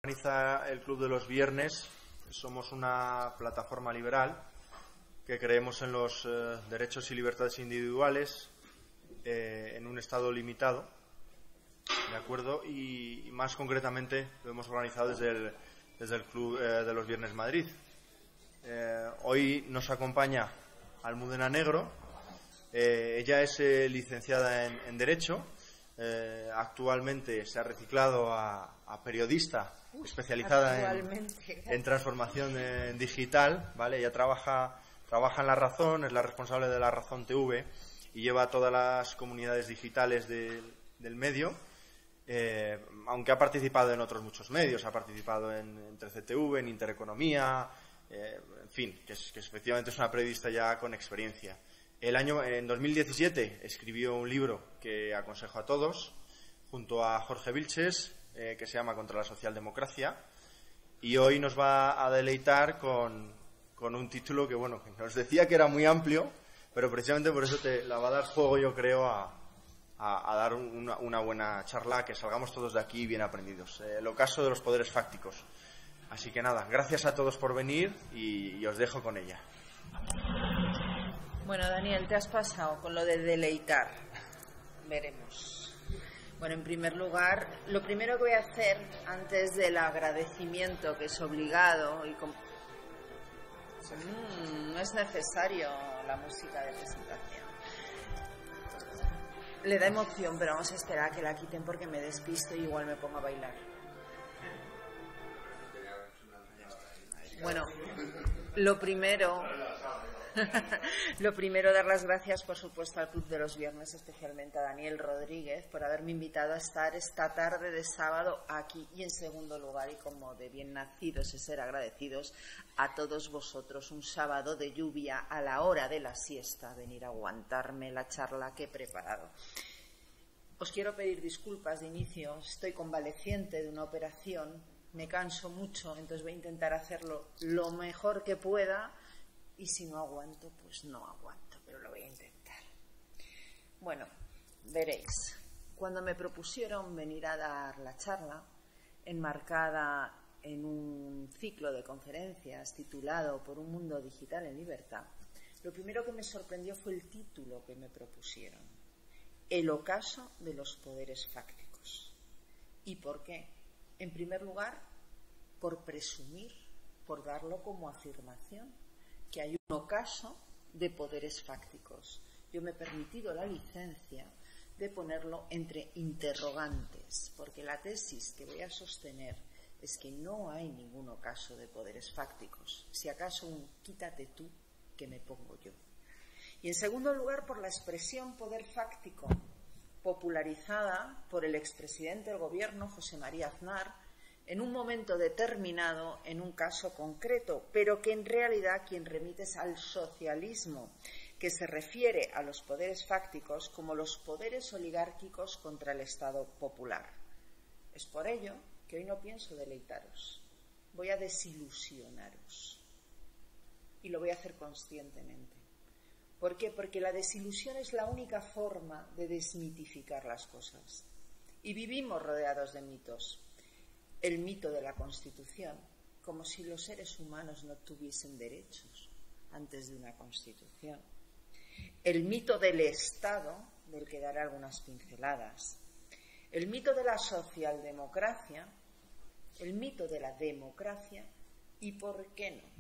Organiza el Club de los Viernes. Somos una plataforma liberal que creemos en los derechos y libertades individuales en un estado limitado, ¿de acuerdo? Y más concretamente lo hemos organizado desde el Club de los Viernes Madrid. Hoy nos acompaña Almudena Negro. Ella es licenciada en Derecho. Actualmente se ha reciclado a periodista especializada en transformación digital, ¿vale? Ella trabaja en La Razón, es la responsable de La Razón TV y lleva todas las comunidades digitales del medio, aunque ha participado en otros muchos medios, ha participado en 13TV, en Intereconomía, en fin, que efectivamente es una periodista ya con experiencia. En 2017 escribió un libro que aconsejo a todos, junto a Jorge Vilches, que se llama Contra la socialdemocracia, y hoy nos va a deleitar con un título que, bueno, que nos decía que era muy amplio, pero precisamente por eso te la va a dar juego, yo creo, a dar una buena charla, que salgamos todos de aquí bien aprendidos. El ocaso de los poderes fácticos. Así que nada, gracias a todos por venir y os dejo con ella. Bueno, Daniel, te has pasado con lo de deleitar. Veremos. Bueno, en primer lugar, lo primero que voy a hacer antes del agradecimiento, que es obligado y no es necesario la música de presentación. Le da emoción, pero vamos a esperar a que la quiten porque me despisto y igual me pongo a bailar. Bueno, lo primero, dar las gracias, por supuesto, al Club de los Viernes, especialmente a Daniel Rodríguez, por haberme invitado a estar esta tarde de sábado aquí. Y en segundo lugar, y como de bien nacidos es ser agradecidos, a todos vosotros, un sábado de lluvia a la hora de la siesta, venir a aguantarme la charla que he preparado. Os quiero pedir disculpas de inicio, estoy convaleciente de una operación, me canso mucho, entonces voy a intentar hacerlo lo mejor que pueda. Y si no aguanto, pues no aguanto, pero lo voy a intentar. Bueno, veréis, cuando me propusieron venir a dar la charla, enmarcada en un ciclo de conferencias titulado Por un mundo digital en libertad, lo primero que me sorprendió fue el título que me propusieron: El ocaso de los poderes fácticos. ¿Y por qué? En primer lugar, por presumir, por darlo como afirmación, que hay un ocaso de poderes fácticos. Yo me he permitido la licencia de ponerlo entre interrogantes, porque la tesis que voy a sostener es que no hay ningún ocaso de poderes fácticos. Si acaso un quítate tú, que me pongo yo. Y en segundo lugar, por la expresión poder fáctico, popularizada por el expresidente del Gobierno, José María Aznar, en un momento determinado, en un caso concreto, pero que en realidad quien remite es al socialismo, que se refiere a los poderes fácticos como los poderes oligárquicos contra el Estado popular. Es por ello que hoy no pienso deleitaros, voy a desilusionaros. Y lo voy a hacer conscientemente. ¿Por qué? Porque la desilusión es la única forma de desmitificar las cosas. Y vivimos rodeados de mitos. El mito de la Constitución, como si los seres humanos no tuviesen derechos antes de una Constitución. El mito del Estado, del que daré algunas pinceladas. El mito de la socialdemocracia, el mito de la democracia y, ¿por qué no?,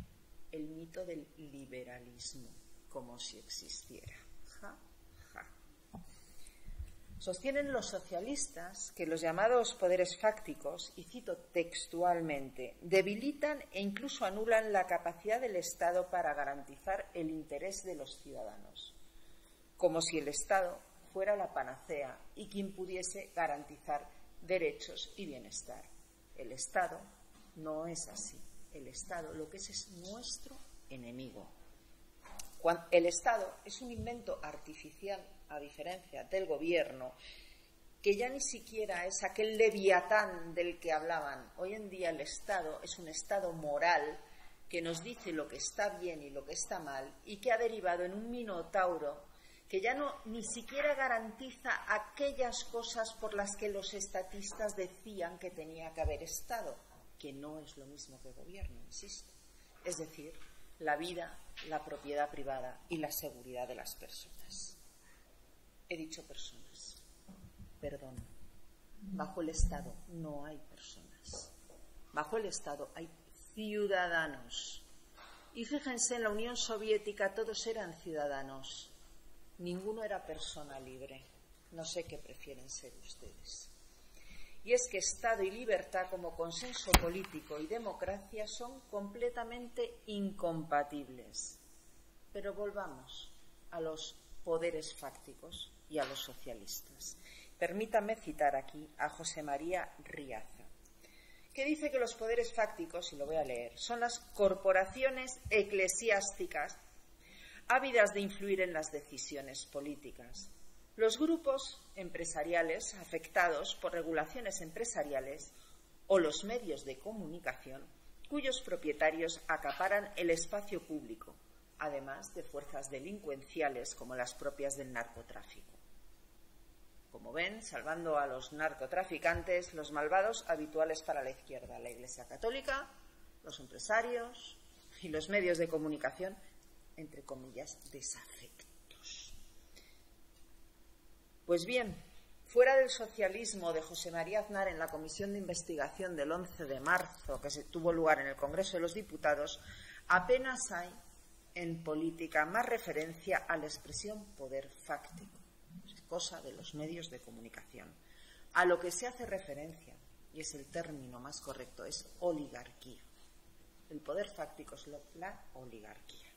el mito del liberalismo, como si existiera. Ja, ja. Sostienen los socialistas que los llamados poderes fácticos, y cito textualmente, debilitan e incluso anulan la capacidad del Estado para garantizar el interés de los ciudadanos, como si el Estado fuera la panacea y quien pudiese garantizar derechos y bienestar. El Estado no es así. El Estado lo que es nuestro enemigo. El Estado es un invento artificial, a diferencia del Gobierno, que ya ni siquiera es aquel leviatán del que hablaban. Hoy en día el Estado es un Estado moral que nos dice lo que está bien y lo que está mal y que ha derivado en un minotauro que ya ni siquiera garantiza aquellas cosas por las que los estatistas decían que tenía que haber estado, que no es lo mismo que gobierno, insisto. Es decir, la vida, la propiedad privada y la seguridad de las personas. He dicho personas. Perdón. Bajo el Estado no hay personas. Bajo el Estado hay ciudadanos. Y fíjense, en la Unión Soviética todos eran ciudadanos. Ninguno era persona libre. No sé qué prefieren ser ustedes. Y es que Estado y libertad, como consenso político y democracia, son completamente incompatibles. Pero volvamos a los poderes fácticos y a los socialistas. Permítame citar aquí a José María Riaza, que dice que los poderes fácticos, y lo voy a leer, son las corporaciones eclesiásticas ávidas de influir en las decisiones políticas. Los grupos empresariales afectados por regulaciones empresariales o los medios de comunicación cuyos propietarios acaparan el espacio público, además de fuerzas delincuenciales como las propias del narcotráfico. Como ven, salvando a los narcotraficantes, los malvados habituales para la izquierda, la Iglesia Católica, los empresarios y los medios de comunicación, entre comillas, desafectos. Pues bien, fuera del socialismo de José María Aznar en la comisión de investigación del 11 de marzo, que tuvo lugar en el Congreso de los Diputados, apenas hay en política más referencia a la expresión poder fáctico, cosa de los medios de comunicación. A lo que se hace referencia, y es el término más correcto, es oligarquía. El poder fáctico es la oligarquía.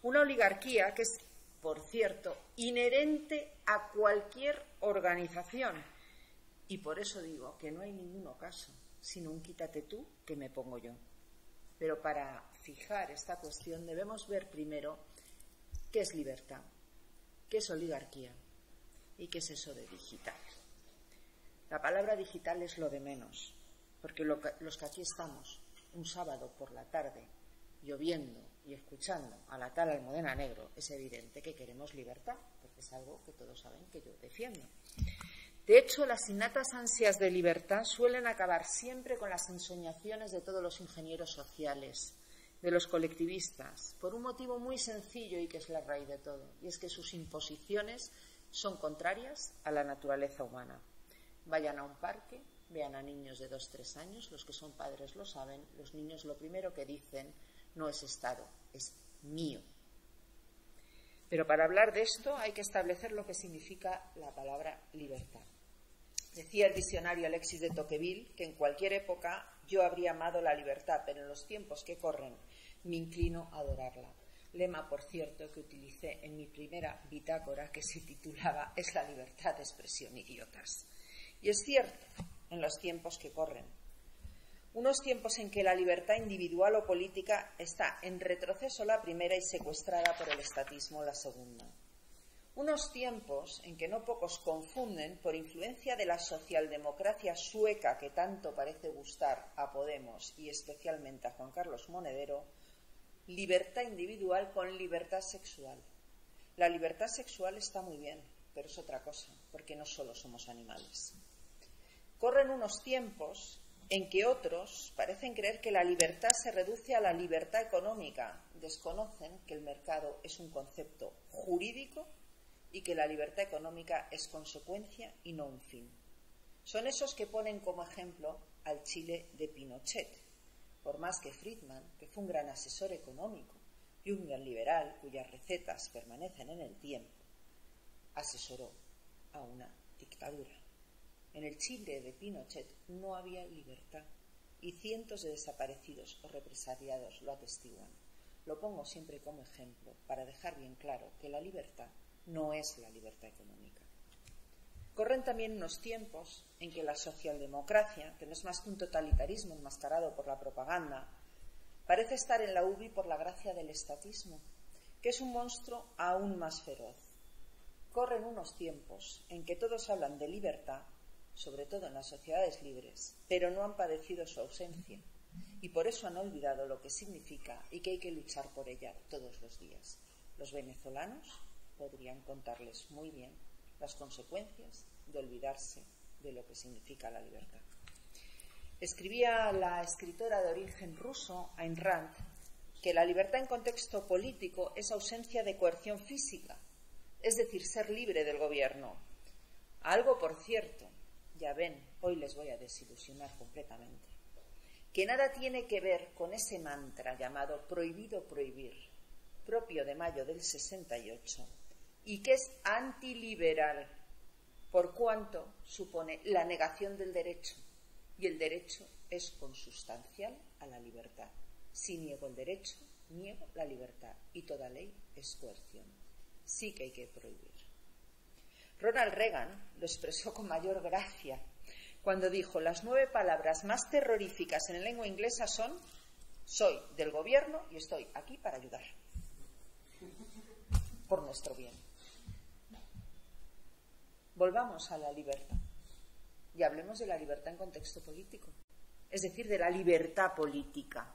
Una oligarquía que es, por cierto, inherente a cualquier organización. Y por eso digo que no hay ningún ocaso, sino un quítate tú que me pongo yo. Pero para fijar esta cuestión debemos ver primero qué es libertad, qué es oligarquía y qué es eso de digital. La palabra digital es lo de menos, porque los que aquí estamos un sábado por la tarde, lloviendo y escuchando a la tal Almudena Negro, es evidente que queremos libertad, porque es algo que todos saben que yo defiendo. De hecho, las innatas ansias de libertad suelen acabar siempre con las ensoñaciones de todos los ingenieros sociales, de los colectivistas, por un motivo muy sencillo y que es la raíz de todo, y es que sus imposiciones son contrarias a la naturaleza humana. Vayan a un parque, vean a niños de 2-3 años, los que son padres lo saben, los niños lo primero que dicen no es Estado, es mío. Pero para hablar de esto hay que establecer lo que significa la palabra libertad. Decía el diccionario Alexis de Tocqueville que en cualquier época yo habría amado la libertad, pero en los tiempos que corren me inclino a adorarla. Lema, por cierto, que utilicé en mi primera bitácora que se titulaba «Es la libertad de expresión, idiotas». Y es cierto, en los tiempos que corren. Unos tiempos en que la libertad individual o política está en retroceso la primera y secuestrada por el estatismo la segunda. Unos tiempos en que no pocos confunden, por influencia de la socialdemocracia sueca que tanto parece gustar a Podemos y especialmente a Juan Carlos Monedero, libertad individual con libertad sexual. La libertad sexual está muy bien, pero es otra cosa, porque no solo somos animales. Corren unos tiempos en que otros parecen creer que la libertad se reduce a la libertad económica. Desconocen que el mercado es un concepto jurídico y que la libertad económica es consecuencia y no un fin. Son esos que ponen como ejemplo al Chile de Pinochet, por más que Friedman, que fue un gran asesor económico y un gran liberal cuyas recetas permanecen en el tiempo, asesoró a una dictadura. En el Chile de Pinochet no había libertad y cientos de desaparecidos o represaliados lo atestiguan. Lo pongo siempre como ejemplo para dejar bien claro que la libertad no es la libertad económica. Corren también unos tiempos en que la socialdemocracia, que no es más que un totalitarismo enmascarado por la propaganda, parece estar en la UBI por la gracia del estatismo, que es un monstruo aún más feroz. Corren unos tiempos en que todos hablan de libertad, sobre todo en las sociedades libres, pero no han padecido su ausencia y por eso han olvidado lo que significa y que hay que luchar por ella todos los días. Los venezolanos podrían contarles muy bien las consecuencias de olvidarse de lo que significa la libertad. Escribía la escritora de origen ruso, Ayn Rand, que la libertad en contexto político es ausencia de coerción física, es decir, ser libre del gobierno. Algo, por cierto, ya ven, hoy les voy a desilusionar completamente, que nada tiene que ver con ese mantra llamado prohibido prohibir, propio de mayo del 68, y que es antiliberal, por cuanto supone la negación del derecho, y el derecho es consustancial a la libertad. Si niego el derecho, niego la libertad, y toda ley es coerción. Sí que hay que prohibir. Ronald Reagan lo expresó con mayor gracia cuando dijo: las 9 palabras más terroríficas en la lengua inglesa son: soy del gobierno y estoy aquí para ayudar, por nuestro bien. Volvamos a la libertad y hablemos de la libertad en contexto político, es decir, de la libertad política.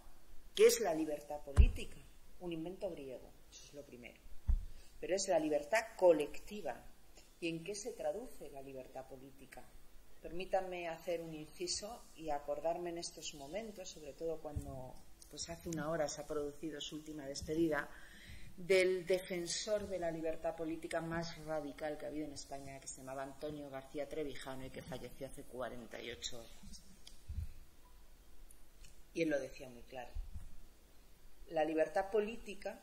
¿Qué es la libertad política? Un invento griego, eso es lo primero. Pero es la libertad colectiva. ¿Y en qué se traduce la libertad política? Permítanme hacer un inciso y acordarme en estos momentos, sobre todo cuando hace una hora se ha producido su última despedida, del defensor de la libertad política más radical que ha habido en España, que se llamaba Antonio García Trevijano y que falleció hace 48 horas. Y él lo decía muy claro. La libertad política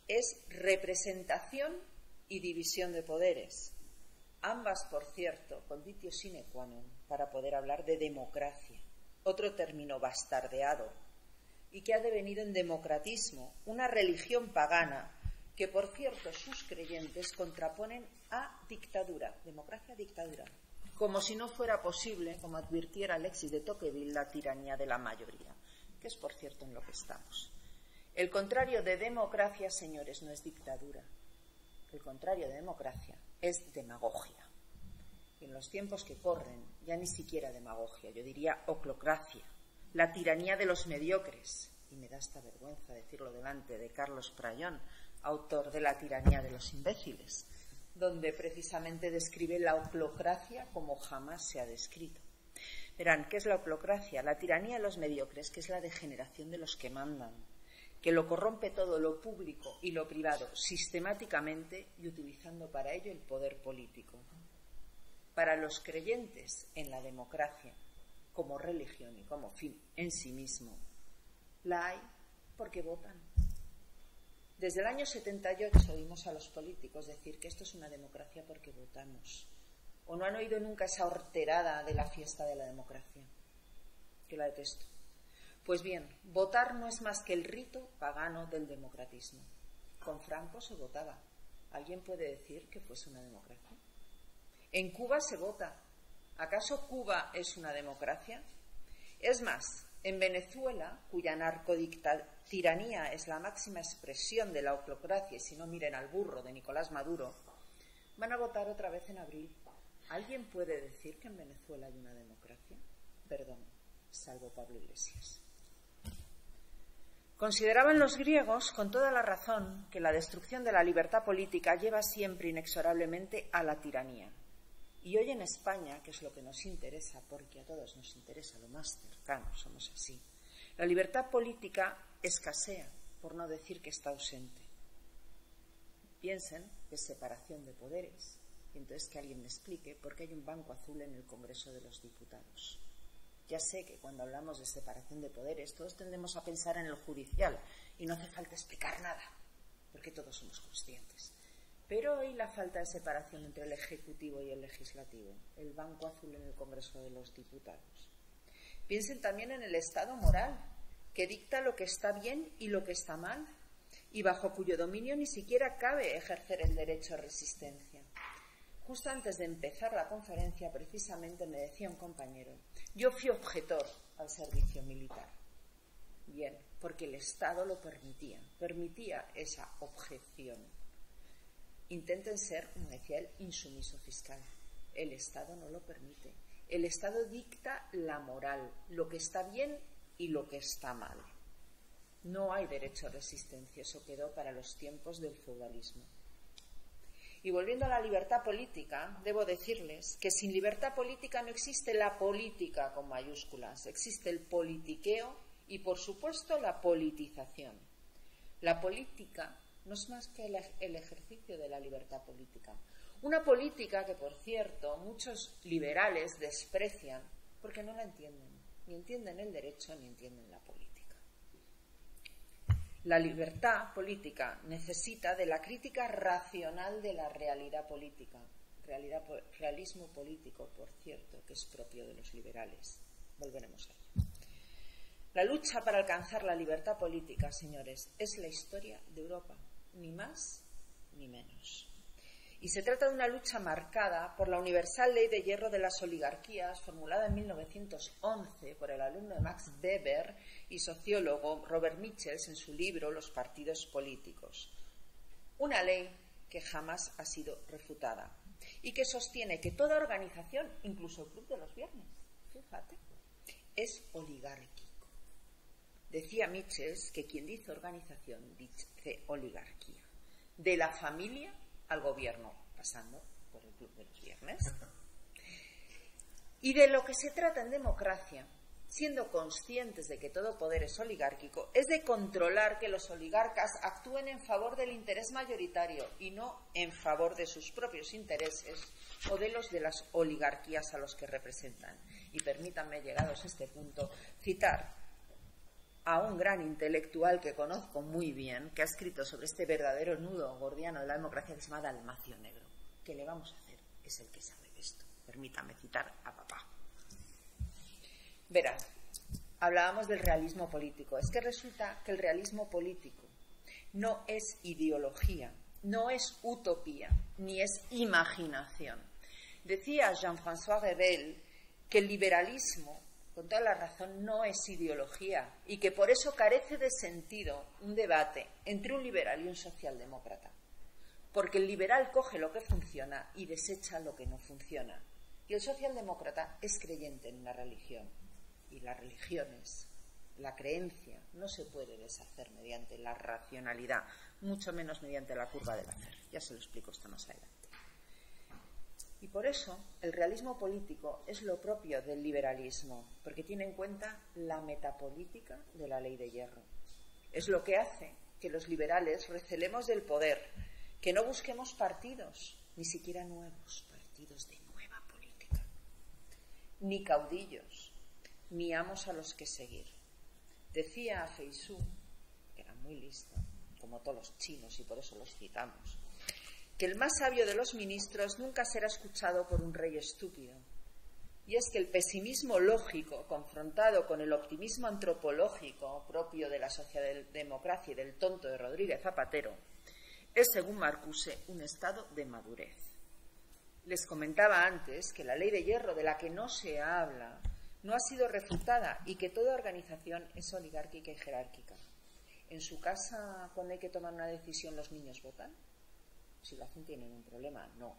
es representación y división de poderes. Ambas, por cierto, conditio sine qua non para poder hablar de democracia, otro término bastardeado y que ha devenido en democratismo, una religión pagana que, por cierto, sus creyentes contraponen a dictadura, democracia-dictadura, como si no fuera posible, como advirtiera Alexis de Tocqueville, la tiranía de la mayoría, que es, por cierto, en lo que estamos. El contrario de democracia, señores, no es dictadura. El contrario de democracia es demagogia. Y en los tiempos que corren, ya ni siquiera demagogia, yo diría oclocracia, la tiranía de los mediocres. Y me da esta vergüenza decirlo delante de Carlos Prayón, autor de La tiranía de los imbéciles, donde precisamente describe la oclocracia como jamás se ha descrito. Verán, ¿qué es la oclocracia? La tiranía de los mediocres, que es la degeneración de los que mandan, que lo corrompe todo, lo público y lo privado, sistemáticamente y utilizando para ello el poder político. Para los creyentes en la democracia, como religión y como fin en sí mismo, la hay porque votan. Desde el año 78 oímos a los políticos decir que esto es una democracia porque votamos. ¿O no han oído nunca esa horterada de la fiesta de la democracia? Yo la detesto. Pues bien, votar no es más que el rito pagano del democratismo. Con Franco se votaba. ¿Alguien puede decir que fuese una democracia? En Cuba se vota. ¿Acaso Cuba es una democracia? Es más, en Venezuela, cuya narcotiranía es la máxima expresión de la oclocracia, y si no miren al burro de Nicolás Maduro, van a votar otra vez en abril. ¿Alguien puede decir que en Venezuela hay una democracia? Perdón, salvo Pablo Iglesias. Consideraban los griegos, con toda la razón, que la destrucción de la libertad política lleva siempre inexorablemente a la tiranía. Y hoy en España, que es lo que nos interesa, porque a todos nos interesa lo más cercano, somos así, la libertad política escasea, por no decir que está ausente. Piensen que es separación de poderes, y entonces que alguien me explique por qué hay un banco azul en el Congreso de los Diputados. Ya sé que cuando hablamos de separación de poderes, todos tendemos a pensar en el judicial, y no hace falta explicar nada, porque todos somos conscientes. Pero hoy la falta de separación entre el Ejecutivo y el Legislativo, el banco azul en el Congreso de los Diputados. Piensen también en el Estado moral, que dicta lo que está bien y lo que está mal, y bajo cuyo dominio ni siquiera cabe ejercer el derecho a resistencia. Justo antes de empezar la conferencia, precisamente me decía un compañero, yo fui objetor al servicio militar. Bien, porque el Estado lo permitía esa objeción. Intenten ser, como decía él, insumiso fiscal. El Estado no lo permite. El Estado dicta la moral, lo que está bien y lo que está mal. No hay derecho a resistencia, eso quedó para los tiempos del feudalismo. Y volviendo a la libertad política, debo decirles que sin libertad política no existe la política con mayúsculas, existe el politiqueo y, por supuesto, la politización. La política no es más que el ejercicio de la libertad política. Una política que, por cierto, muchos liberales desprecian porque no la entienden. Ni entienden el derecho ni entienden la política. La libertad política necesita de la crítica racional de la realidad política. Realismo político, por cierto, que es propio de los liberales. Volveremos a ello. La lucha para alcanzar la libertad política, señores, es la historia de Europa, ni más ni menos. Y se trata de una lucha marcada por la universal ley de hierro de las oligarquías, formulada en 1911 por el alumno de Max Weber y sociólogo Robert Michels en su libro Los partidos políticos. Una ley que jamás ha sido refutada y que sostiene que toda organización, incluso el Club de los Viernes, fíjate, es oligárquico. Decía Michels que quien dice organización dice oligarquía. De la familia al gobierno, pasando por el Club de los Viernes. Y de lo que se trata en democracia, siendo conscientes de que todo poder es oligárquico, es de controlar que los oligarcas actúen en favor del interés mayoritario y no en favor de sus propios intereses o de los de las oligarquías a los que representan. Y permítanme, llegados a este punto, citar a un gran intelectual que conozco muy bien, que ha escrito sobre este verdadero nudo gordiano de la democracia, que se llama Dalmacio Negro. ¿Qué le vamos a hacer? Es el que sabe de esto. Permítame citar a papá. Verán, hablábamos del realismo político. Es que resulta que el realismo político no es ideología, no es utopía, ni es imaginación. Decía Jean-François Revel que el liberalismo, con toda la razón, no es ideología y que por eso carece de sentido un debate entre un liberal y un socialdemócrata. Porque el liberal coge lo que funciona y desecha lo que no funciona. Y el socialdemócrata es creyente en la religión. Y las religiones, la creencia, no se puede deshacer mediante la racionalidad, mucho menos mediante la curva del hacer. Ya se lo explico esto más adelante. Y por eso el realismo político es lo propio del liberalismo, porque tiene en cuenta la metapolítica de la ley de hierro. Es lo que hace que los liberales recelemos del poder, que no busquemos partidos, ni siquiera nuevos partidos de nueva política, ni caudillos, ni amos a los que seguir. Decía Feisú, que era muy listo, como todos los chinos, y por eso los citamos, que el más sabio de los ministros nunca será escuchado por un rey estúpido. Y es que el pesimismo lógico, confrontado con el optimismo antropológico propio de la socialdemocracia y del tonto de Rodríguez Zapatero, es, según Marcuse, un estado de madurez. Les comentaba antes que la ley de hierro, de la que no se habla, no ha sido refutada y que toda organización es oligárquica y jerárquica. ¿En su casa, cuando hay que tomar una decisión, los niños votan? Si lo hacen, tienen un problema. No.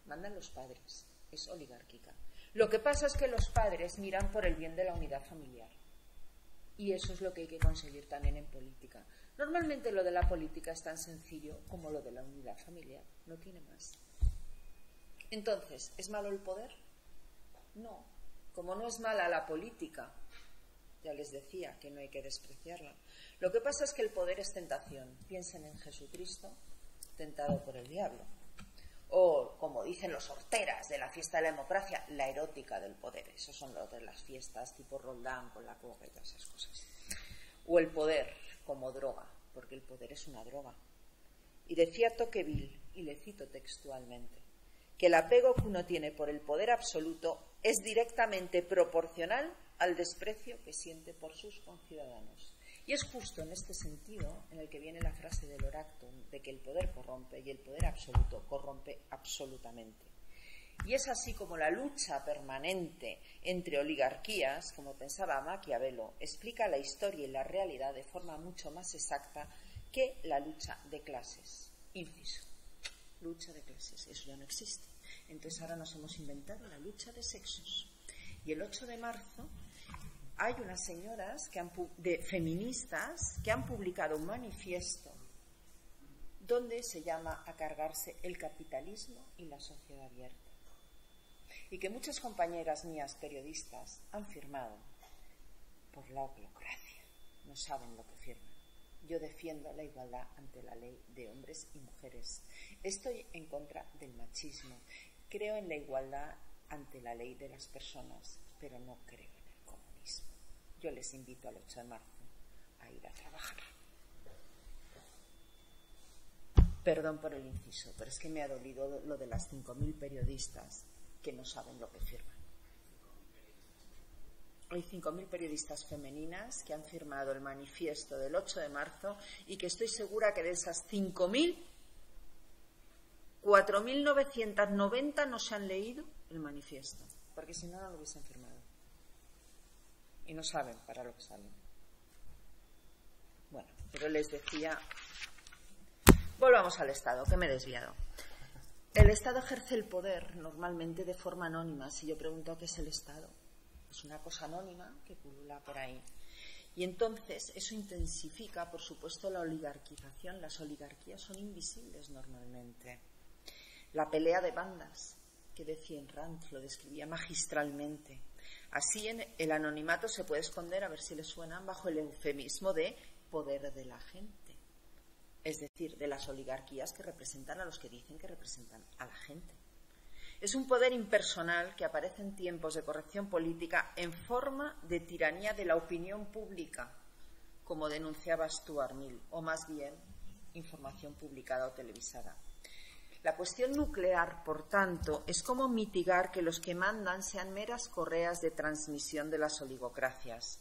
Mandan los padres. Es oligárquica. Lo que pasa es que los padres miran por el bien de la unidad familiar. Y eso es lo que hay que conseguir también en política. Normalmente lo de la política es tan sencillo como lo de la unidad familiar. No tiene más. Entonces, ¿es malo el poder? No. Como no es mala la política, ya les decía que no hay que despreciarla. Lo que pasa es que el poder es tentación. Piensen en Jesucristo, tentado por el diablo. O, como dicen los horteras de la fiesta de la democracia, la erótica del poder. Esos son los de las fiestas tipo Roldán con la coca y todas esas cosas. O el poder como droga, porque el poder es una droga. Y decía Tocqueville, y le cito textualmente, que el apego que uno tiene por el poder absoluto es directamente proporcional al desprecio que siente por sus conciudadanos. Y es justo en este sentido en el que viene la frase del Oractum, de que el poder corrompe y el poder absoluto corrompe absolutamente. Y es así como la lucha permanente entre oligarquías, como pensaba Maquiavelo, explica la historia y la realidad de forma mucho más exacta que la lucha de clases. Inciso. Lucha de clases. Eso ya no existe. Entonces ahora nos hemos inventado la lucha de sexos. Y el 8 de marzo hay unas señoras feministas que han publicado un manifiesto donde se llama a cargarse el capitalismo y la sociedad abierta. Y que muchas compañeras mías periodistas han firmado por la oclocracia. No saben lo que firman. Yo defiendo la igualdad ante la ley de hombres y mujeres. Estoy en contra del machismo. Creo en la igualdad ante la ley de las personas, pero no creo en el comunismo. Yo les invito al 8 de marzo a ir a trabajar. Perdón por el inciso, pero es que me ha dolido lo de las 5.000 periodistas que no saben lo que firman. Hay 5.000 periodistas femeninas que han firmado el manifiesto del 8 de marzo y que estoy segura que de esas 5.000, 4.990 no se han leído el manifiesto, porque si no, no lo hubiesen firmado. Y no saben para lo que salen. Bueno, pero les decía... Volvamos al Estado, que me he desviado. El Estado ejerce el poder normalmente de forma anónima. Si yo pregunto qué es el Estado, es una cosa anónima que pulula por ahí. Y entonces eso intensifica, por supuesto, la oligarquización. Las oligarquías son invisibles normalmente. La pelea de bandas, que decía Rand, lo describía magistralmente. Así en el anonimato se puede esconder, a ver si le suenan, bajo el eufemismo de poder de la gente. Es decir, de las oligarquías que representan a los que dicen que representan a la gente. Es un poder impersonal que aparece en tiempos de corrección política en forma de tiranía de la opinión pública, como denunciaba Stuart Mill, o más bien información publicada o televisada. La cuestión nuclear, por tanto, es cómo mitigar que los que mandan sean meras correas de transmisión de las oligocracias.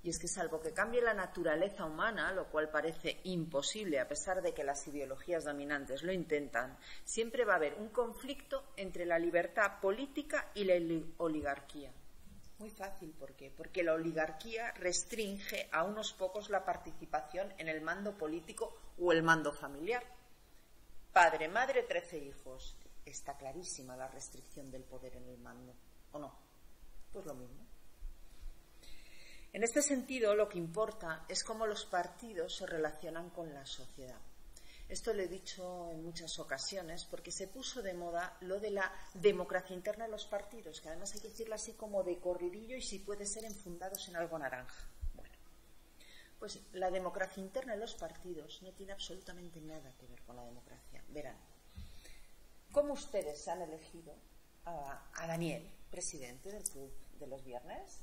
Y es que salvo que cambie la naturaleza humana, lo cual parece imposible a pesar de que las ideologías dominantes lo intentan, siempre va a haber un conflicto entre la libertad política y la oligarquía. Muy fácil, ¿por qué? Porque la oligarquía restringe a unos pocos la participación en el mando político o el mando familiar. Padre, madre, 13 hijos. Está clarísima la restricción del poder en el mando, ¿o no? Pues lo mismo. En este sentido, lo que importa es cómo los partidos se relacionan con la sociedad. Esto lo he dicho en muchas ocasiones porque se puso de moda lo de la democracia interna de los partidos, que además hay que decirlo así como de corridillo y si puede ser enfundados en algo naranja. Bueno, pues la democracia interna de los partidos no tiene absolutamente nada que ver con la democracia. Verán, ¿cómo ustedes han elegido a Daniel, presidente del club de los viernes?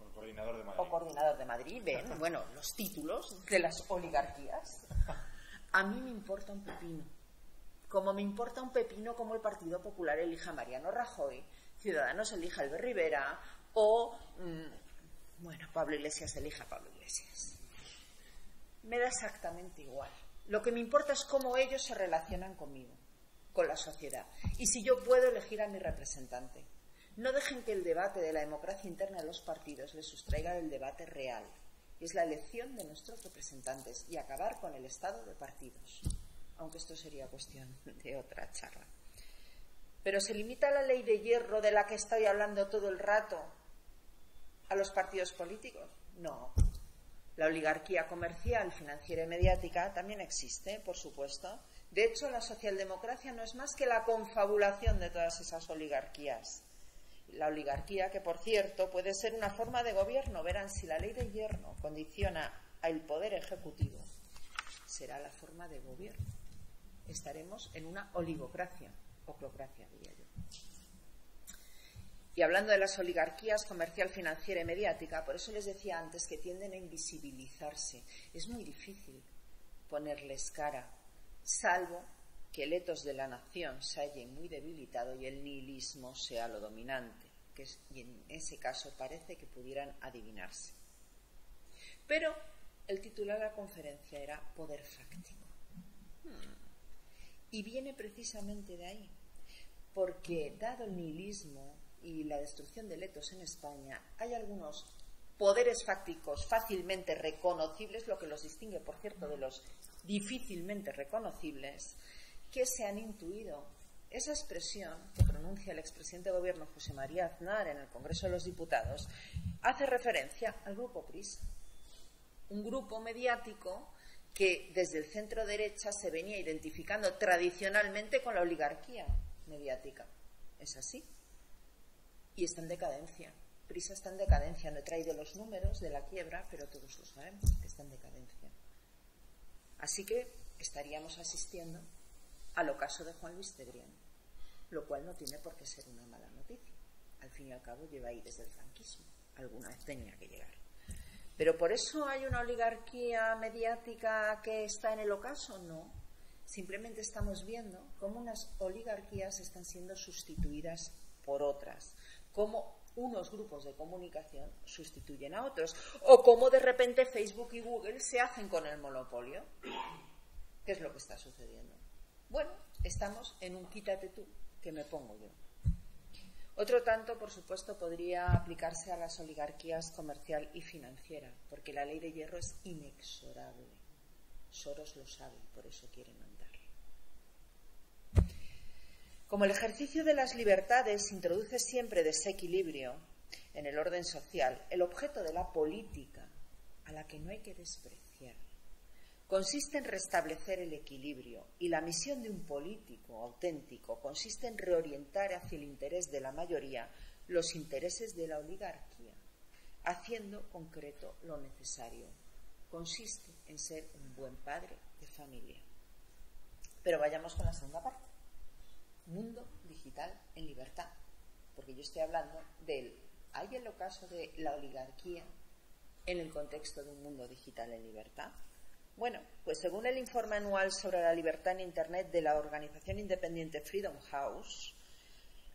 O coordinador de Madrid. O coordinador de Madrid, ven, bueno, los títulos de las oligarquías. A mí me importa un pepino. Como me importa un pepino como el Partido Popular elija a Mariano Rajoy, Ciudadanos elija a Albert Rivera o, bueno, Pablo Iglesias elija a Pablo Iglesias. Me da exactamente igual. Lo que me importa es cómo ellos se relacionan conmigo, con la sociedad. Y si yo puedo elegir a mi representante. No dejen que el debate de la democracia interna de los partidos les sustraiga del debate real, que es la elección de nuestros representantes y acabar con el estado de partidos, aunque esto sería cuestión de otra charla. Pero ¿se limita la ley de hierro de la que estoy hablando todo el rato a los partidos políticos? No. La oligarquía comercial, financiera y mediática también existe, por supuesto. De hecho, la socialdemocracia no es más que la confabulación de todas esas oligarquías. La oligarquía, que por cierto puede ser una forma de gobierno. Verán, si la ley de hierro condiciona al poder ejecutivo, será la forma de gobierno. Estaremos en una oligocracia, oclocracia diría yo. Y hablando de las oligarquías comercial, financiera y mediática, por eso les decía antes que tienden a invisibilizarse. Es muy difícil ponerles cara, salvo que el etos de la nación se halle muy debilitado y el nihilismo sea lo dominante, y en ese caso parece que pudieran adivinarse. Pero el titular de la conferencia era Poder Fáctico. Y viene precisamente de ahí, porque dado el nihilismo y la destrucción del etos en España, hay algunos poderes fácticos fácilmente reconocibles, lo que los distingue, por cierto, de los difícilmente reconocibles, que se han intuido. Esa expresión que pronuncia el expresidente de Gobierno José María Aznar en el Congreso de los Diputados hace referencia al Grupo Prisa, un grupo mediático que desde el centro derecha se venía identificando tradicionalmente con la oligarquía mediática. Es así. Y está en decadencia. Prisa está en decadencia. No he traído los números de la quiebra, pero todos lo sabemos, que está en decadencia. Así que estaríamos asistiendo al ocaso de Juan Luis Cebrián, lo cual no tiene por qué ser una mala noticia. Al fin y al cabo lleva ahí desde el franquismo. Alguna vez tenía que llegar. ¿Pero por eso hay una oligarquía mediática que está en el ocaso? No. Simplemente estamos viendo cómo unas oligarquías están siendo sustituidas por otras, cómo unos grupos de comunicación sustituyen a otros, o cómo de repente Facebook y Google se hacen con el monopolio. ¿Qué es lo que está sucediendo? Bueno, estamos en un quítate tú, que me pongo yo. Otro tanto, por supuesto, podría aplicarse a las oligarquías comercial y financiera, porque la ley de hierro es inexorable. Soros lo sabe, por eso quieren andar. Como el ejercicio de las libertades introduce siempre desequilibrio en el orden social, el objeto de la política, a la que no hay que despreciar, consiste en restablecer el equilibrio, y la misión de un político auténtico consiste en reorientar hacia el interés de la mayoría los intereses de la oligarquía, haciendo concreto lo necesario. Consiste en ser un buen padre de familia. Pero vayamos con la segunda parte. Mundo digital en libertad. Porque yo estoy hablando ¿hay el ocaso de la oligarquía en el contexto de un mundo digital en libertad? Bueno, pues según el informe anual sobre la libertad en Internet de la organización independiente Freedom House,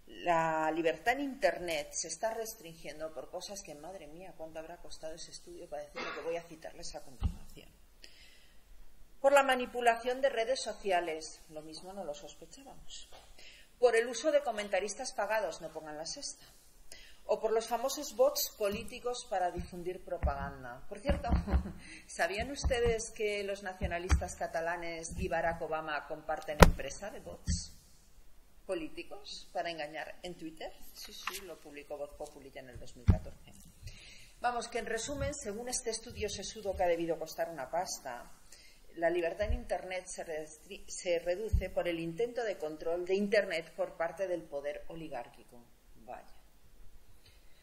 la libertad en Internet se está restringiendo por cosas que, madre mía, ¿cuánto habrá costado ese estudio para decir lo que voy a citarles a continuación? Por la manipulación de redes sociales, lo mismo no lo sospechábamos. Por el uso de comentaristas pagados, no pongan la sexta. O por los famosos bots políticos para difundir propaganda. Por cierto, ¿sabían ustedes que los nacionalistas catalanes y Barack Obama comparten empresa de bots políticos para engañar en Twitter? Sí, lo publicó Voz Populi ya en el 2014. Vamos, que en resumen, según este estudio sesudo que ha debido costar una pasta, la libertad en Internet se reduce por el intento de control de Internet por parte del poder oligárquico. Vaya.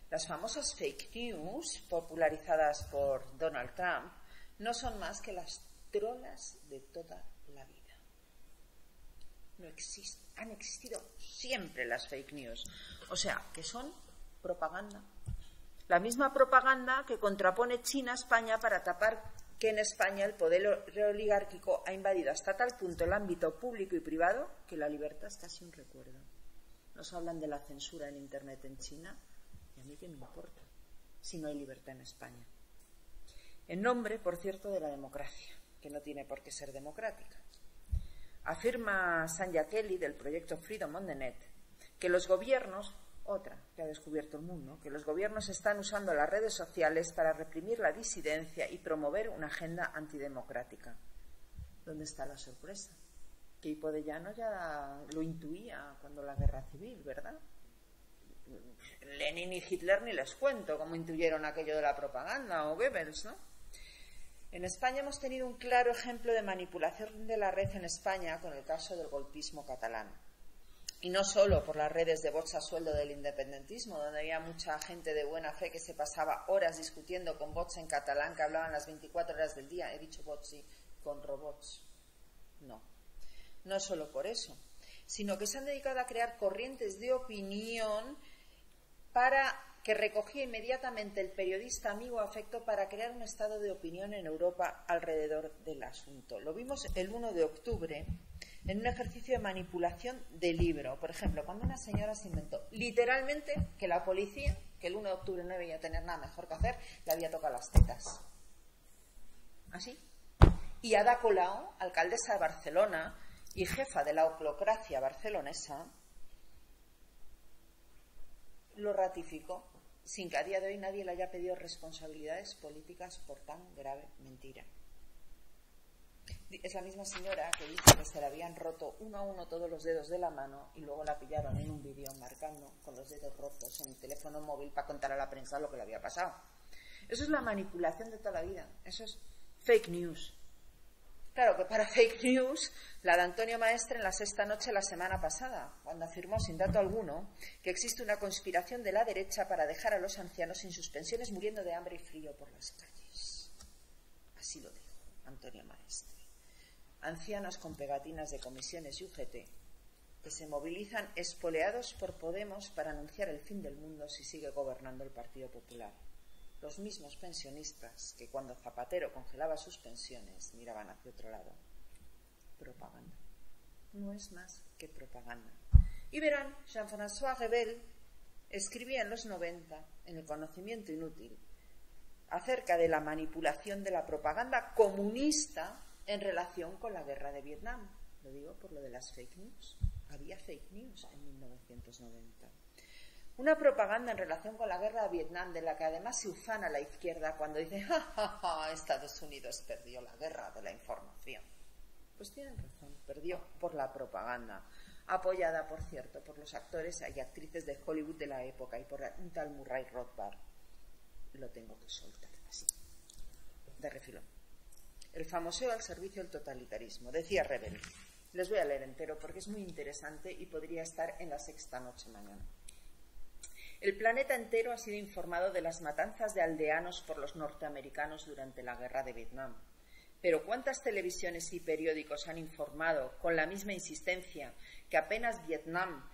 Las famosas fake news, popularizadas por Donald Trump, no son más que las trolas de toda la vida. Han existido siempre las fake news. O sea, que son propaganda. La misma propaganda que contrapone China a España para tapar que en España el poder oligárquico ha invadido hasta tal punto el ámbito público y privado que la libertad es casi un recuerdo. Nos hablan de la censura en Internet en China. Y a mí qué me importa si no hay libertad en España. En nombre, por cierto, de la democracia, que no tiene por qué ser democrática. Afirma Sanja Kelly del proyecto Freedom on the Net que los gobiernos, otra que ha descubierto el mundo, que los gobiernos están usando las redes sociales para reprimir la disidencia y promover una agenda antidemocrática. ¿Dónde está la sorpresa? Que Hippo de Llano ya lo intuía cuando la guerra civil, ¿verdad? Lenin y Hitler ni les cuento cómo intuyeron aquello de la propaganda, o Goebbels, ¿no? En España hemos tenido un claro ejemplo de manipulación de la red en España con el caso del golpismo catalán. Y no solo por las redes de bots a sueldo del independentismo, donde había mucha gente de buena fe que se pasaba horas discutiendo con bots en catalán que hablaban las 24 horas del día. He dicho bots, sí, con robots. No solo por eso, sino que se han dedicado a crear corrientes de opinión que recogía inmediatamente el periodista amigo afecto para crear un estado de opinión en Europa alrededor del asunto. Lo vimos el 1 de octubre en un ejercicio de manipulación de libro. Por ejemplo, cuando una señora se inventó literalmente que la policía, que el 1 de octubre no debía tener nada mejor que hacer, le había tocado las tetas. ¿Así? Y Ada Colau, alcaldesa de Barcelona y jefa de la oclocracia barcelonesa, lo ratificó sin que a día de hoy nadie le haya pedido responsabilidades políticas por tan grave mentira. Es la misma señora que dice que se le habían roto uno a uno todos los dedos de la mano y luego la pillaron en un vídeo marcando con los dedos rotos en el teléfono móvil para contar a la prensa lo que le había pasado. Eso es la manipulación de toda la vida. Eso es fake news. Claro que para fake news, la de Antonio Maestre en La Sexta Noche la semana pasada, cuando afirmó sin dato alguno que existe una conspiración de la derecha para dejar a los ancianos sin sus pensiones muriendo de hambre y frío por las calles. Así lo dijo Antonio Maestre. Ancianos con pegatinas de comisiones y UGT que se movilizan espoleados por Podemos para anunciar el fin del mundo si sigue gobernando el Partido Popular. Los mismos pensionistas que cuando Zapatero congelaba sus pensiones miraban hacia otro lado. Propaganda. No es más que propaganda. Y verán, Jean-François Revel escribía en los 90, en El conocimiento inútil, acerca de la manipulación de la propaganda comunista en relación con la guerra de Vietnam. Lo digo por lo de las fake news. Había fake news en 1990. Una propaganda en relación con la guerra de Vietnam, de la que además se ufana la izquierda cuando dice ¡ja, Estados Unidos perdió la guerra de la información! Pues tienen razón, perdió por la propaganda, apoyada, por cierto, por los actores y actrices de Hollywood de la época y por un tal Murray Rothbard. Lo tengo que soltar así, de refilón. El famoseo al servicio del totalitarismo. Decía Revel. Les voy a leer entero porque es muy interesante y podría estar en La Sexta Noche mañana. El planeta entero ha sido informado de las matanzas de aldeanos por los norteamericanos durante la guerra de Vietnam. Pero ¿cuántas televisiones y periódicos han informado con la misma insistencia que apenas Vietnam,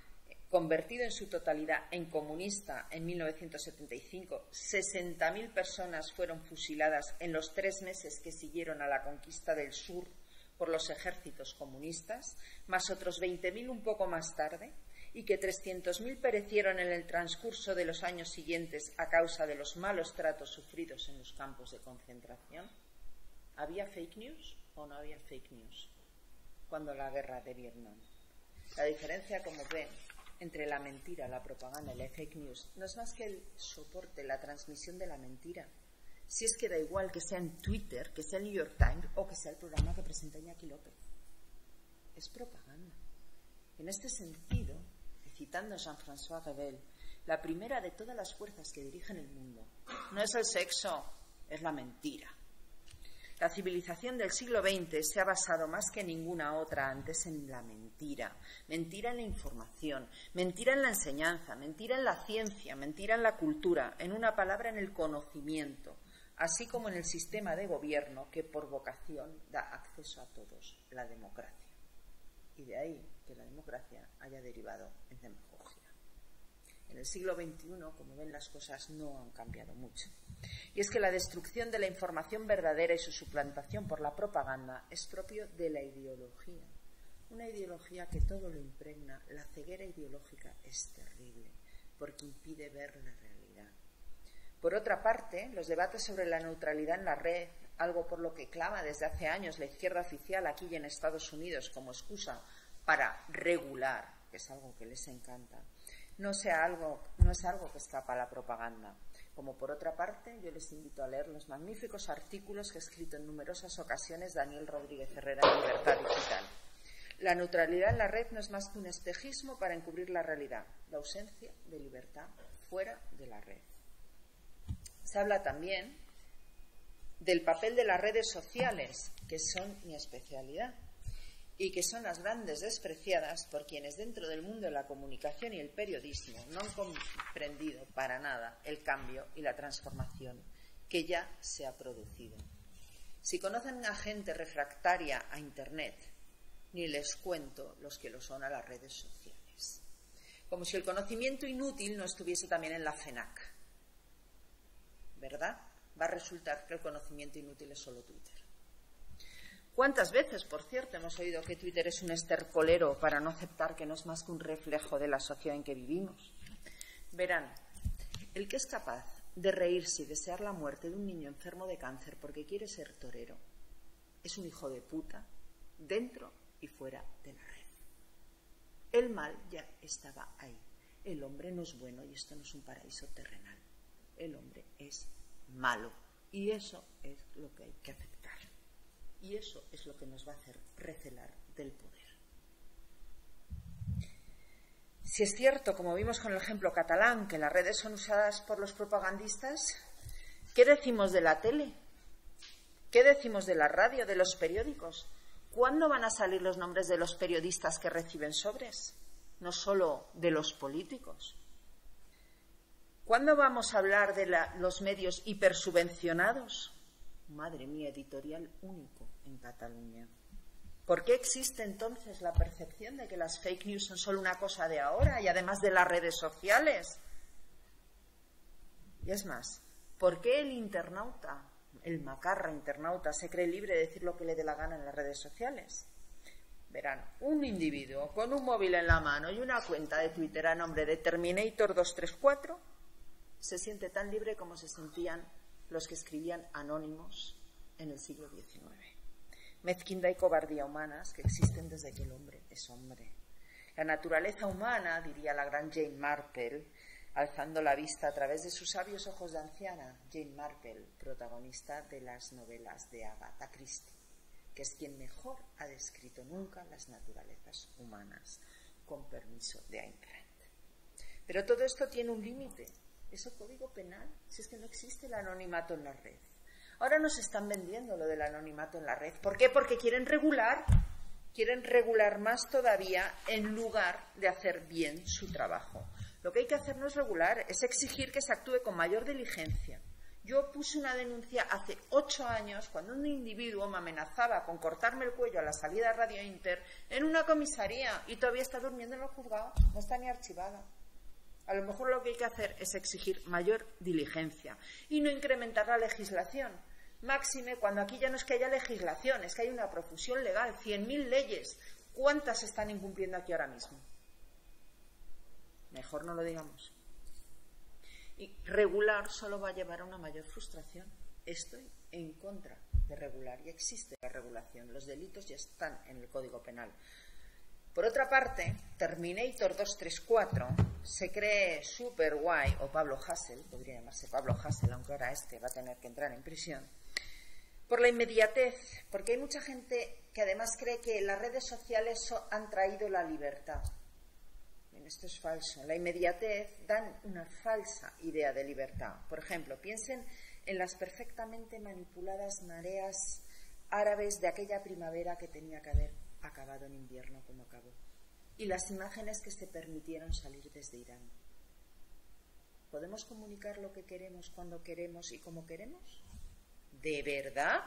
convertido en su totalidad en comunista en 1975, 60.000 personas fueron fusiladas en los 3 meses que siguieron a la conquista del sur por los ejércitos comunistas, más otros 20.000 un poco más tarde, y que 300.000 perecieron en el transcurso de los años siguientes a causa de los malos tratos sufridos en los campos de concentración? ¿Había fake news o no había fake news cuando la guerra de Vietnam? La diferencia, como ven, entre la mentira, la propaganda y la fake news no es más que el soporte, la transmisión de la mentira. Si es que da igual que sea en Twitter, que sea el New York Times o que sea el programa que presenta Iñaki López. Es propaganda. En este sentido, y citando a Jean-François Revel, la primera de todas las fuerzas que dirigen el mundo no es el sexo, es la mentira. La civilización del siglo XX se ha basado más que ninguna otra antes en la mentira. Mentira en la información, mentira en la enseñanza, mentira en la ciencia, mentira en la cultura, en una palabra, en el conocimiento, así como en el sistema de gobierno que por vocación da acceso a todos, la democracia. Y de ahí que la democracia haya derivado en demagogia. En el siglo XXI, como ven, las cosas no han cambiado mucho. Y es que la destrucción de la información verdadera y su suplantación por la propaganda es propio de la ideología. Una ideología que todo lo impregna. La ceguera ideológica es terrible, porque impide ver la realidad. Por otra parte, los debates sobre la neutralidad en la red, algo por lo que clama desde hace años la izquierda oficial aquí y en Estados Unidos como excusa para regular, que es algo que les encanta, no es algo que escapa a la propaganda. Como por otra parte, yo les invito a leer los magníficos artículos que ha escrito en numerosas ocasiones Daniel Rodríguez Herrera en Libertad Digital. La neutralidad en la red no es más que un espejismo para encubrir la realidad, la ausencia de libertad fuera de la red. Se habla también del papel de las redes sociales, que son mi especialidad, y que son las grandes despreciadas por quienes dentro del mundo de la comunicación y el periodismo no han comprendido para nada el cambio y la transformación que ya se ha producido. Si conocen a gente refractaria a Internet, ni les cuento los que lo son a las redes sociales. Como si el conocimiento inútil no estuviese también en la FENAC. ¿Verdad? Va a resultar que el conocimiento inútil es solo Twitter. ¿Cuántas veces, por cierto, hemos oído que Twitter es un estercolero para no aceptar que no es más que un reflejo de la sociedad en que vivimos? Verán, el que es capaz de reírse y desear la muerte de un niño enfermo de cáncer porque quiere ser torero es un hijo de puta dentro y fuera de la red. El mal ya estaba ahí. El hombre no es bueno y esto no es un paraíso terrenal. El hombre es malo y eso es lo que hay que aceptar. Y eso es lo que nos va a hacer recelar del poder. Si es cierto, como vimos con el ejemplo catalán, que las redes son usadas por los propagandistas, ¿qué decimos de la tele? ¿Qué decimos de la radio, de los periódicos? ¿Cuándo van a salir los nombres de los periodistas que reciben sobres? No solo de los políticos. ¿Cuándo vamos a hablar de los medios hipersubvencionados? Madre mía, editorial único en Cataluña. ¿Por qué existe entonces la percepción de que las fake news son solo una cosa de ahora y además de las redes sociales? Y es más, ¿por qué el internauta, el macarra internauta, se cree libre de decir lo que le dé la gana en las redes sociales? Verán, un individuo con un móvil en la mano y una cuenta de Twitter a nombre de Terminator234 se siente tan libre como se sentían los que escribían anónimos en el siglo XIX. Mezquindad y cobardía humanas que existen desde que el hombre es hombre. La naturaleza humana, diría la gran Jane Marple, alzando la vista a través de sus sabios ojos de anciana, Jane Marple, protagonista de las novelas de Agatha Christie, que es quien mejor ha descrito nunca las naturalezas humanas, con permiso de Ayn Rand. Pero todo esto tiene un límite. ¿Es el Código Penal? Si es que no existe el anonimato en la red. Ahora nos están vendiendo lo del anonimato en la red. ¿Por qué? Porque quieren regular más todavía en lugar de hacer bien su trabajo. Lo que hay que hacer no es regular, es exigir que se actúe con mayor diligencia. Yo puse una denuncia hace 8 años cuando un individuo me amenazaba con cortarme el cuello a la salida de Radio Inter en una comisaría y todavía está durmiendo en el juzgado, no está ni archivada. A lo mejor lo que hay que hacer es exigir mayor diligencia y no incrementar la legislación. Máxime cuando aquí ya no es que haya legislación, es que hay una profusión legal, 100.000 leyes. ¿Cuántas se están incumpliendo aquí ahora mismo? Mejor no lo digamos. Y regular solo va a llevar a una mayor frustración. Estoy en contra de regular y existe la regulación. Los delitos ya están en el Código Penal. Por otra parte, Terminator 234 se cree súper guay, o Pablo Hasél, podría llamarse Pablo Hasél, aunque ahora va a tener que entrar en prisión, por la inmediatez, porque hay mucha gente que además cree que las redes sociales han traído la libertad. Bien, esto es falso. La inmediatez dan una falsa idea de libertad. Por ejemplo, piensen en las perfectamente manipuladas mareas árabes de aquella primavera que tenía que haber acabado en invierno como acabó, y las imágenes que se permitieron salir desde Irán. ¿Podemos comunicar lo que queremos, cuando queremos y como queremos? ¿De verdad?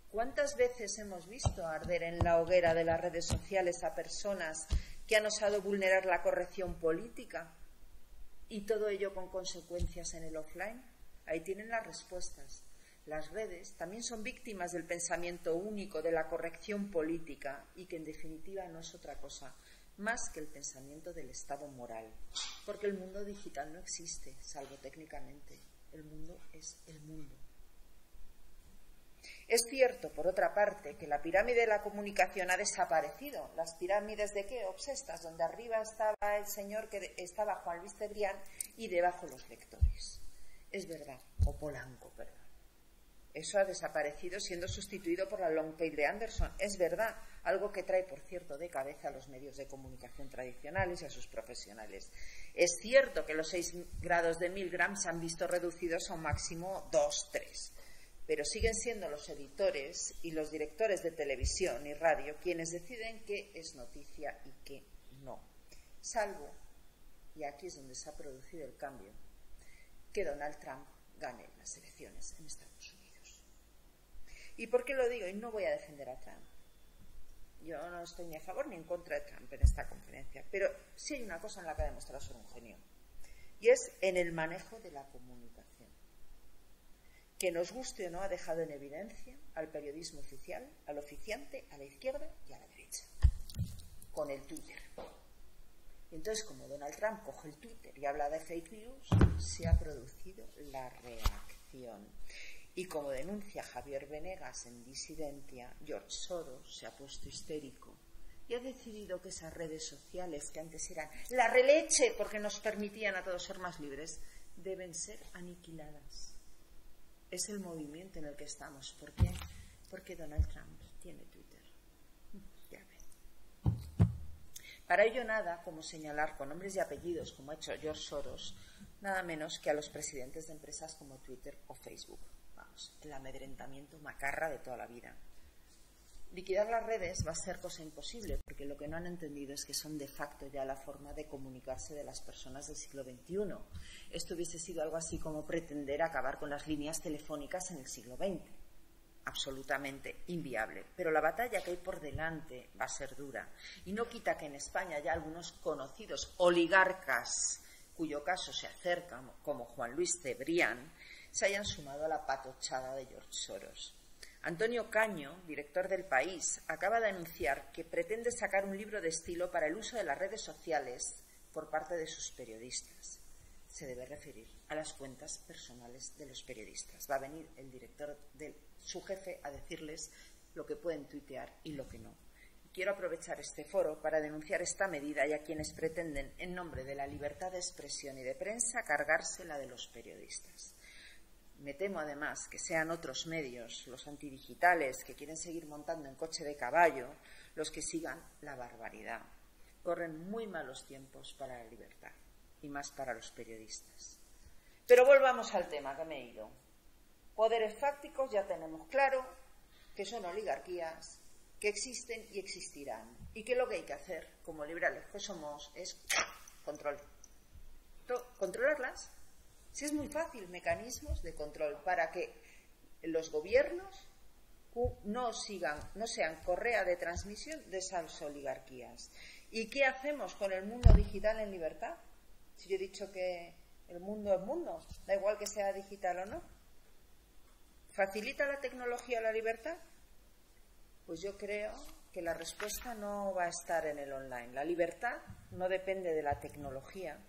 ¿Cuántas veces hemos visto arder en la hoguera de las redes sociales a personas que han osado vulnerar la corrección política? Y todo ello con consecuencias en el offline. Ahí tienen las respuestas. Las redes también son víctimas del pensamiento único de la corrección política y que en definitiva no es otra cosa más que el pensamiento del Estado moral. Porque el mundo digital no existe, salvo técnicamente. El mundo es el mundo. Es cierto, por otra parte, que la pirámide de la comunicación ha desaparecido. ¿Las pirámides de Keops estas? Donde arriba estaba el señor que estaba Juan Luis Cebrián y debajo los lectores. Es verdad, o Polanco, perdón. Eso ha desaparecido siendo sustituido por la long tail de Anderson. Es verdad, algo que trae, por cierto, de cabeza a los medios de comunicación tradicionales y a sus profesionales. Es cierto que los 6 grados de Milgram se han visto reducidos a un máximo 2, 3. Pero siguen siendo los editores y los directores de televisión y radio quienes deciden qué es noticia y qué no. Salvo, y aquí es donde se ha producido el cambio, que Donald Trump gane las elecciones en Estados Unidos. ¿Y por qué lo digo? Y no voy a defender a Trump. Yo no estoy ni a favor ni en contra de Trump en esta conferencia. Pero sí hay una cosa en la que ha demostrado ser un genio. Y es en el manejo de la comunicación. Que nos guste o no, ha dejado en evidencia al periodismo oficial, al oficiante, a la izquierda y a la derecha. Con el Twitter. Y entonces, como Donald Trump coge el Twitter y habla de fake news, se ha producido la reacción. Y como denuncia Javier Venegas en Disidentia, George Soros se ha puesto histérico y ha decidido que esas redes sociales, que antes eran la releche porque nos permitían a todos ser más libres, deben ser aniquiladas. Es el movimiento en el que estamos. ¿Por qué? Porque Donald Trump tiene Twitter. Ya ven. Para ello nada como señalar con nombres y apellidos, como ha hecho George Soros, nada menos que a los presidentes de empresas como Twitter o Facebook. Vamos. vamos, el amedrentamiento macarra de toda la vida. Liquidar las redes va a ser cosa imposible, porque lo que no han entendido es que son de facto ya la forma de comunicarse de las personas del siglo XXI. Esto hubiese sido algo así como pretender acabar con las líneas telefónicas en el siglo XX. Absolutamente inviable. Pero la batalla que hay por delante va a ser dura. Y no quita que en España ya algunos conocidos oligarcas, cuyo caso se acercan, como Juan Luis Cebrián, se hayan sumado a la patochada de George Soros. Antonio Caño, director del País, acaba de anunciar que pretende sacar un libro de estilo para el uso de las redes sociales por parte de sus periodistas. Se debe referir a las cuentas personales de los periodistas. Va a venir el director de su jefe a decirles lo que pueden tuitear y lo que no. Y quiero aprovechar este foro para denunciar esta medida y a quienes pretenden, en nombre de la libertad de expresión y de prensa, cargársela de los periodistas. Me temo, además, que sean otros medios, los antidigitales, que quieren seguir montando en coche de caballo, los que sigan la barbaridad. Corren muy malos tiempos para la libertad, y más para los periodistas. Pero volvamos al tema, que me he ido. Poderes fácticos ya tenemos claro que son oligarquías, que existen y existirán, y que lo que hay que hacer, como liberales que somos, es control. Controlarlas. Si es muy fácil, mecanismos de control para que los gobiernos no sean correa de transmisión de esas oligarquías. ¿Y qué hacemos con el mundo digital en libertad? Si yo he dicho que el mundo es mundo, da igual que sea digital o no. ¿Facilita la tecnología la libertad? Pues yo creo que la respuesta no va a estar en el online. La libertad no depende de la tecnología,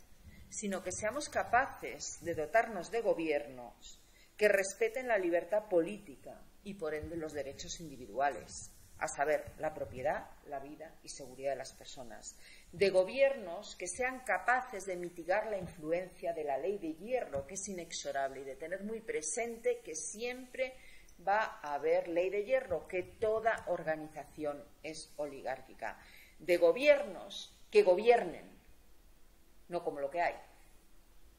sino que seamos capaces de dotarnos de gobiernos que respeten la libertad política y, por ende, los derechos individuales, a saber, la propiedad, la vida y seguridad de las personas. De gobiernos que sean capaces de mitigar la influencia de la ley de hierro, que es inexorable, y de tener muy presente que siempre va a haber ley de hierro, que toda organización es oligárquica. De gobiernos que gobiernen, no como lo que hay.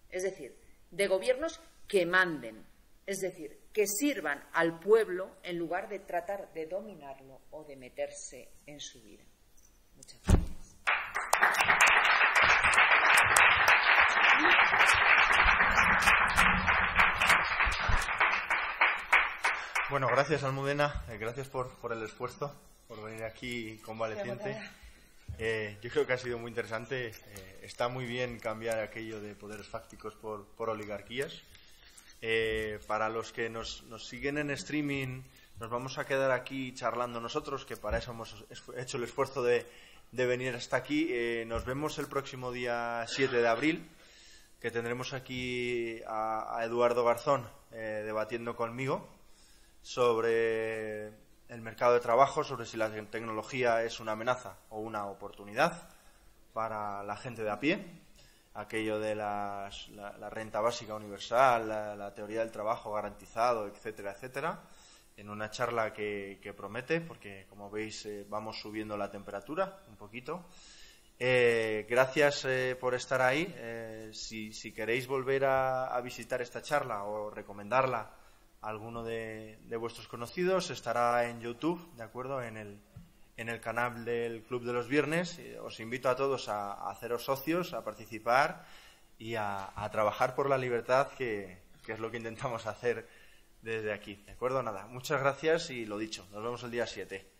Es decir, de gobiernos que manden, es decir, que sirvan al pueblo en lugar de tratar de dominarlo o de meterse en su vida. Muchas gracias. Bueno, gracias, Almudena. Gracias por el esfuerzo, por venir aquí convaleciente. Yo creo que ha sido muy interesante. Está muy bien cambiar aquello de poderes fácticos por oligarquías. Para los que nos siguen en streaming, nos vamos a quedar aquí charlando nosotros, que para eso hemos hecho el esfuerzo de venir hasta aquí. Nos vemos el próximo día 7 de abril, que tendremos aquí a Eduardo Garzón debatiendo conmigo sobre el mercado de trabajo, sobre si la tecnología es una amenaza o una oportunidad para la gente de a pie, aquello de la renta básica universal, la teoría del trabajo garantizado, etcétera, etcétera, en una charla que promete, porque como veis vamos subiendo la temperatura un poquito. Gracias por estar ahí. Si queréis volver a visitar esta charla o recomendarla a alguno de vuestros conocidos, estará en YouTube, ¿de acuerdo?, en el canal del Club de los Viernes. Os invito a todos a haceros socios, a participar y a trabajar por la libertad, que es lo que intentamos hacer desde aquí, ¿de acuerdo? Nada, muchas gracias y lo dicho, nos vemos el día 7.